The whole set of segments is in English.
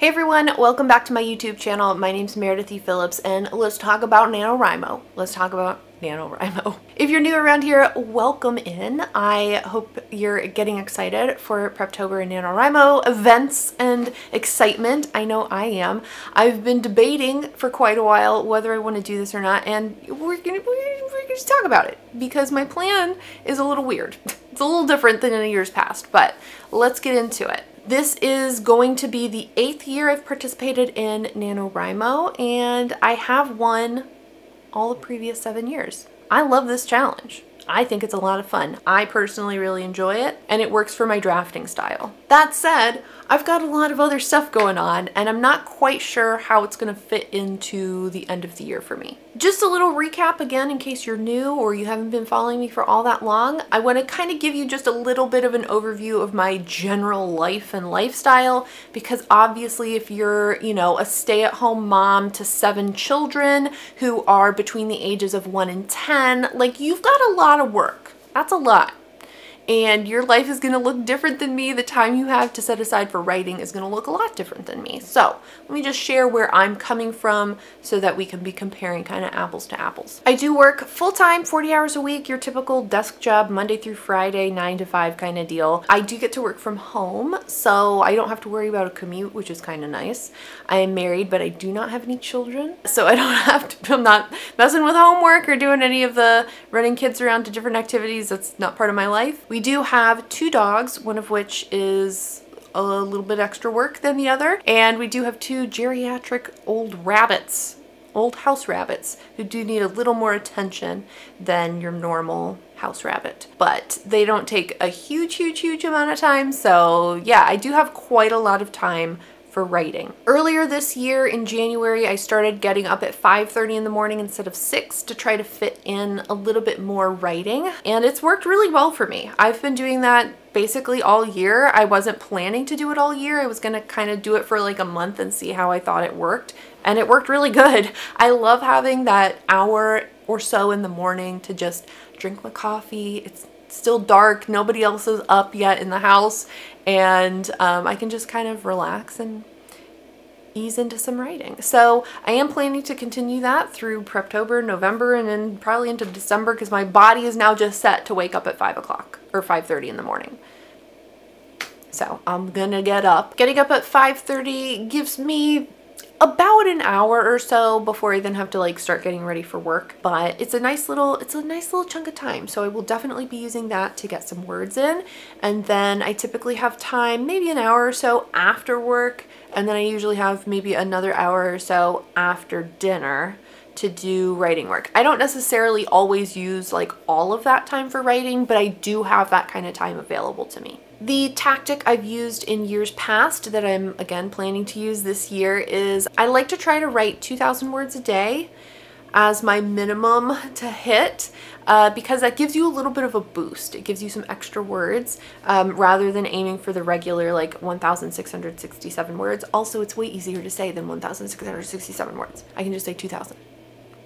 Hey everyone, welcome back to my YouTube channel. My name's Meredith Phillips and let's talk about NaNoWriMo. Let's talk about NaNoWriMo. If you're new around here, welcome in. I hope you're getting excited for Preptober and NaNoWriMo events and excitement. I know I am. I've been debating for quite a while whether I want to do this or not, and we're gonna just talk about it because my plan is a little weird. It's a little different than in years past, but let's get into it. This is going to be the 8th year I've participated in NaNoWriMo, and I have won all the previous 7 years. I love this challenge. I think it's a lot of fun. I personally really enjoy it, and it works for my drafting style. That said, I've got a lot of other stuff going on, and I'm not quite sure how it's going to fit into the end of the year for me. Just a little recap again in case you're new or you haven't been following me for all that long. I want to kind of give you just a little bit of an overview of my general life and lifestyle, because obviously if you're, a stay-at-home mom to 7 children who are between the ages of 1 and 10, like, you've got a lot of work. That's a lot. And your life is going to look different than me. The time you have to set aside for writing is going to look a lot different than me. So let me just share where I'm coming from so that we can be comparing kind of apples to apples. I do work full-time, 40 hours a week, your typical desk job, Monday through Friday, 9 to 5 kind of deal. I do get to work from home, so I don't have to worry about a commute, which is kind of nice. I am married, but I do not have any children, so I don't have to, I'm not messing with homework or doing any of the running kids around to different activities. That's not part of my life. We do have 2 dogs, one of which is a little bit extra work than the other, and we do have 2 geriatric old rabbits, old house rabbits, who do need a little more attention than your normal house rabbit, but they don't take a huge amount of time. So yeah, I do have quite a lot of time for writing. Earlier this year in January, I started getting up at 5:30 in the morning instead of 6 to try to fit in a little bit more writing, and it's worked really well for me. I've been doing that basically all year. I wasn't planning to do it all year. I was gonna kind of do it for like a month and see how I thought it worked, and it worked really good. I love having that hour or so in the morning to just drink my coffee. It's still dark, nobody else is up yet in the house, and I can just kind of relax and ease into some writing. So I am planning to continue that through Preptober, November, and then probably into December, because my body is now just set to wake up at 5 o'clock or 5:30 in the morning. So I'm gonna get up. Getting up at 5:30 gives me about an hour or so before I then have to like start getting ready for work, but it's a nice little chunk of time. So I will definitely be using that to get some words in, and then I typically have time, maybe an hour or so after work, and then I usually have maybe another hour or so after dinner to do writing work. I don't necessarily always use like all of that time for writing, but I do have that kind of time available to me. The tactic I've used in years past that I'm again planning to use this year is I like to try to write 2,000 words a day as my minimum to hit, because that gives you a little bit of a boost. It gives you some extra words rather than aiming for the regular like 1,667 words. Also, it's way easier to say than 1,667 words. I can just say 2,000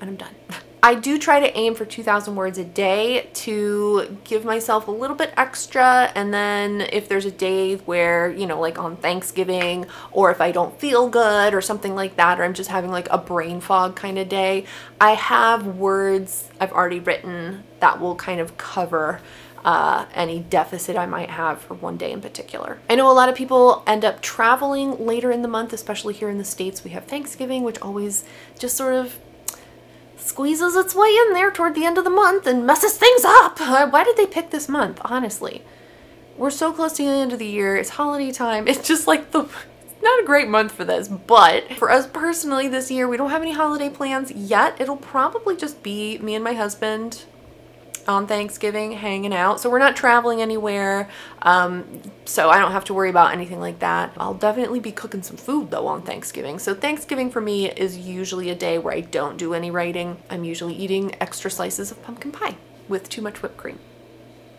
and I'm done. I do try to aim for 2,000 words a day to give myself a little bit extra, and then if there's a day where, like on Thanksgiving, or if I don't feel good or something like that, or I'm just having like a brain fog kind of day, I have words I've already written that will kind of cover any deficit I might have for one day in particular. I know a lot of people end up traveling later in the month, especially here in the States. We have Thanksgiving, which always just sort of squeezes its way in there toward the end of the month and messes things up. Why did they pick this month? Honestly, we're so close to the end of the year. It's holiday time. It's just like it's not a great month for this, but for us personally this year, we don't have any holiday plans yet. It'll probably just be me and my husband on Thanksgiving hanging out. So we're not traveling anywhere, so I don't have to worry about anything like that. I'll definitely be cooking some food though on Thanksgiving. So Thanksgiving for me is usually a day where I don't do any writing. I'm usually eating extra slices of pumpkin pie with too much whipped cream,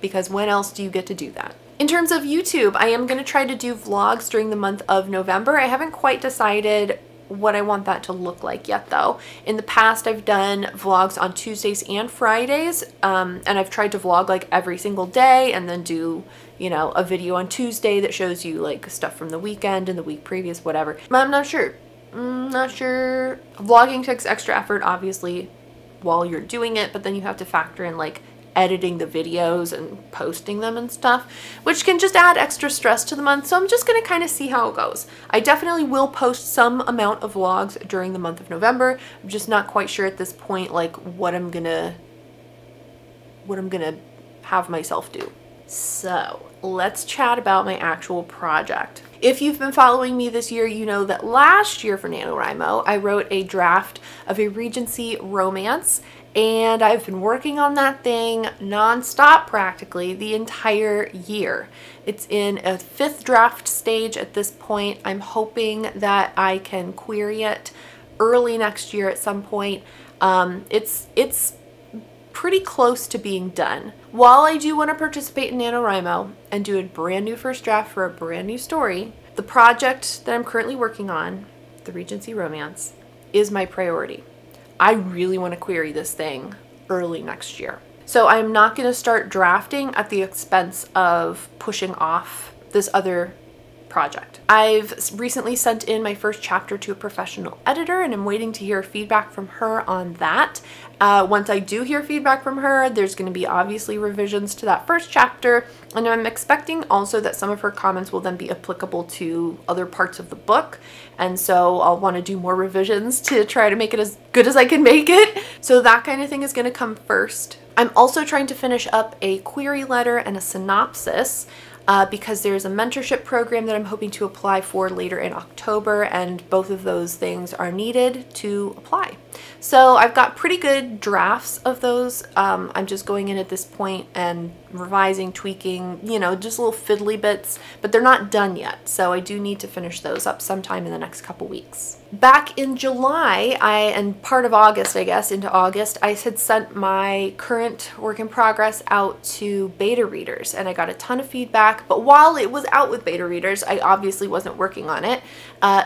because when else do you get to do that? In terms of YouTube, I am going to try to do vlogs during the month of November. I haven't quite decided what I want that to look like yet though. In the past, I've done vlogs on Tuesdays and Fridays, and I've tried to vlog like every single day and then do, you know, a video on Tuesday that shows you like stuff from the weekend and the week previous, whatever. But I'm not sure. I'm not sure. Vlogging takes extra effort, obviously, while you're doing it, but then you have to factor in like editing the videos and posting them and stuff, which can just add extra stress to the month. So I'm just going to kind of see how it goes. I definitely will post some amount of vlogs during the month of November. I'm just not quite sure at this point like what I'm gonna have myself do. So let's chat about my actual project. If you've been following me this year, you know that last year for NaNoWriMo, I wrote a draft of a Regency romance, and I've been working on that thing nonstop practically the entire year. It's in a 5th draft stage at this point. I'm hoping that I can query it early next year at some point. It's pretty close to being done. While I do want to participate in NaNoWriMo and do a brand new first draft for a brand new story, the project that I'm currently working on, the Regency romance, is my priority. I really want to query this thing early next year. So I'm not going to start drafting at the expense of pushing off this other project. I've recently sent in my first chapter to a professional editor, and I'm waiting to hear feedback from her on that. Once I do hear feedback from her, there's going to be obviously revisions to that first chapter, and I'm expecting also that some of her comments will then be applicable to other parts of the book, and so I'll want to do more revisions to try to make it as good as I can make it. So that kind of thing is going to come first. I'm also trying to finish up a query letter and a synopsis, because there's a mentorship program that I'm hoping to apply for later in October, and both of those things are needed to apply. So I've got pretty good drafts of those. I'm just going in at this point and revising, tweaking, you know, just little fiddly bits, but they're not done yet. So I do need to finish those up sometime in the next couple weeks. Back in July, and part of August, I guess, into August, I had sent my current work in progress out to beta readers, and I got a ton of feedback. But while it was out with beta readers, I obviously wasn't working on it.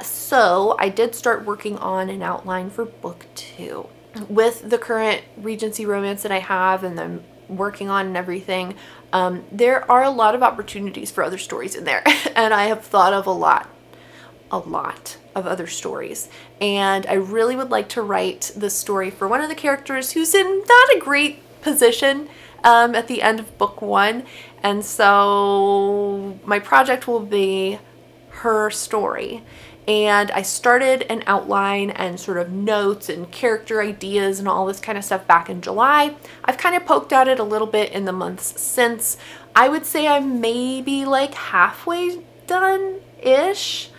So I did start working on an outline for book 2. With the current Regency romance that I have and I'm working on and everything, there are a lot of opportunities for other stories in there. And I have thought of a lot of other stories. And I really would like to write the story for one of the characters who's in not a great position at the end of book 1. And so my project will be her story. And I started an outline and sort of notes and character ideas and all this kind of stuff back in July. I've kind of poked at it a little bit in the months since. I would say I'm maybe like halfway done-ish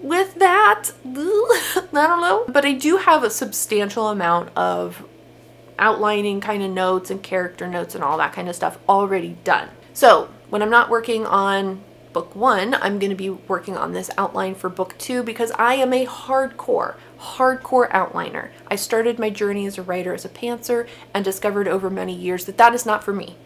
with that. I don't know. But I do have a substantial amount of outlining kind of notes and character notes and all that kind of stuff already done. So when I'm not working on book 1, I'm going to be working on this outline for book 2 because I am a hardcore outliner. I started my journey as a writer as a pantser and discovered over many years that that is not for me.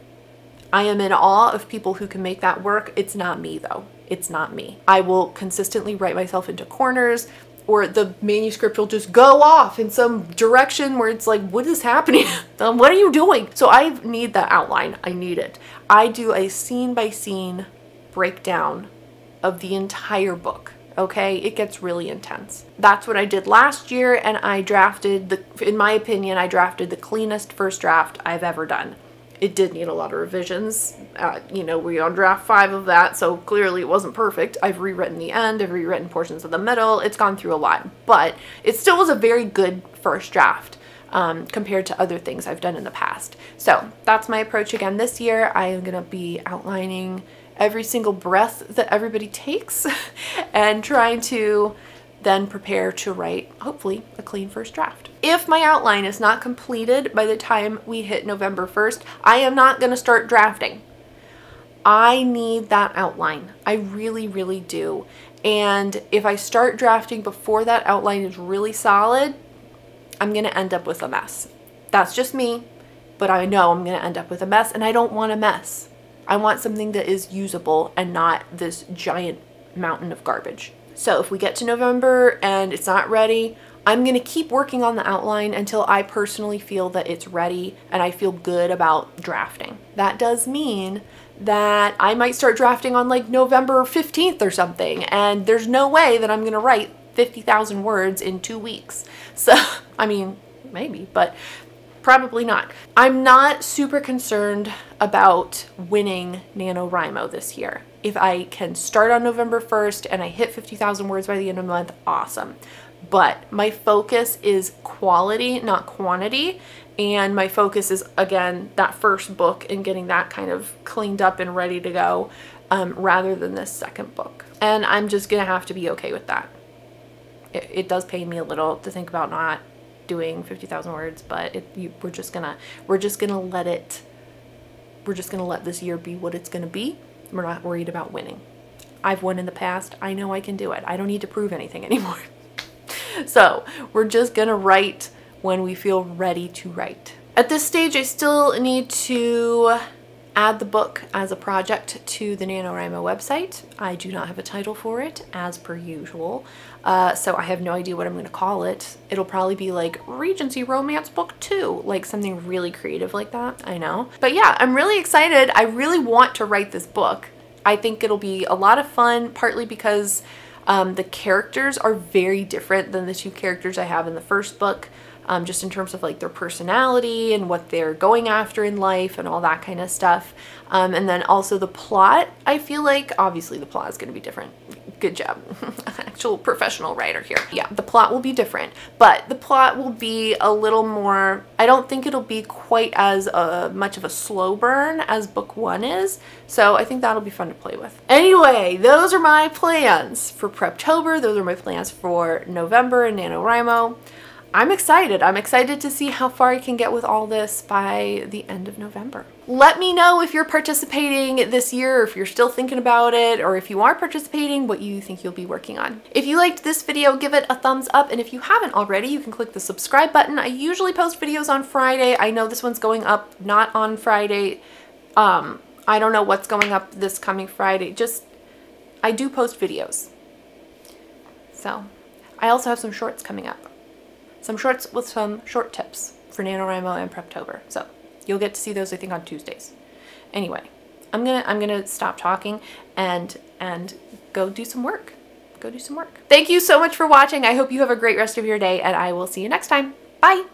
I am in awe of people who can make that work. It's not me though. It's not me. I will consistently write myself into corners, or the manuscript will just go off in some direction where it's like, what is happening? What are you doing? So I need that outline. I need it. I do a scene by scene breakdown of the entire book. Okay, it gets really intense. That's what I did last year, and I drafted in my opinion, I drafted the cleanest first draft I've ever done. It did need a lot of revisions. You know, we're on draft 5 of that, so clearly it wasn't perfect. I've rewritten the end, I've rewritten portions of the middle. It's gone through a lot, but it still was a very good first draft compared to other things I've done in the past. So that's my approach again this year. I am gonna be outlining every single breath that everybody takes and trying to then prepare to write, hopefully, a clean first draft. If my outline is not completed by the time we hit November 1st, I am not going to start drafting. I need that outline. I really, really do. And if I start drafting before that outline is really solid, I'm going to end up with a mess. That's just me, but I know I'm going to end up with a mess, and I don't want a mess. I want something that is usable and not this giant mountain of garbage. So if we get to November and it's not ready, I'm going to keep working on the outline until I personally feel that it's ready and I feel good about drafting. That does mean that I might start drafting on like November 15th or something, and there's no way that I'm going to write 50,000 words in 2 weeks. So, I mean, maybe, but probably not. I'm not super concerned about winning NaNoWriMo this year. If I can start on November 1st and I hit 50,000 words by the end of the month, awesome. But my focus is quality, not quantity. And my focus is, again, that first book and getting that kind of cleaned up and ready to go, rather than this second book. And I'm just going to have to be okay with that. It does pain me a little to think about not doing 50,000 words, but we're just gonna let this year be what it's gonna be. We're not worried about winning. I've won in the past. I know I can do it. I don't need to prove anything anymore. So we're just gonna write when we feel ready to write. At this stage, I still need to add the book as a project to the NaNoWriMo website. I do not have a title for it, as per usual. So I have no idea what I'm going to call it. It'll probably be like Regency Romance Book 2, like something really creative like that, I know. But yeah, I'm really excited. I really want to write this book. I think it'll be a lot of fun, partly because the characters are very different than the two characters I have in the first book. Just in terms of like their personality and what they're going after in life and all that kind of stuff. And then also the plot, I feel like obviously the plot is going to be different. Good job. Actual professional writer here. Yeah, the plot will be different, but the plot will be a little more, I don't think it'll be quite as much of a slow burn as book 1 is. So I think that'll be fun to play with. Anyway, those are my plans for Preptober. Those are my plans for November and NaNoWriMo. I'm excited. I'm excited to see how far I can get with all this by the end of November. Let me know if you're participating this year, or if you're still thinking about it, or if you are participating, what you think you'll be working on. If you liked this video, give it a thumbs up, and if you haven't already, you can click the subscribe button. I usually post videos on Friday. I know this one's going up not on Friday. I don't know what's going up this coming Friday. I do post videos. So, I also have some shorts coming up. Some shorts with some short tips for NaNoWriMo and Preptober. So you'll get to see those, I think, on Tuesdays. Anyway, I'm gonna stop talking and go do some work. Go do some work. Thank you so much for watching. I hope you have a great rest of your day, and I will see you next time. Bye.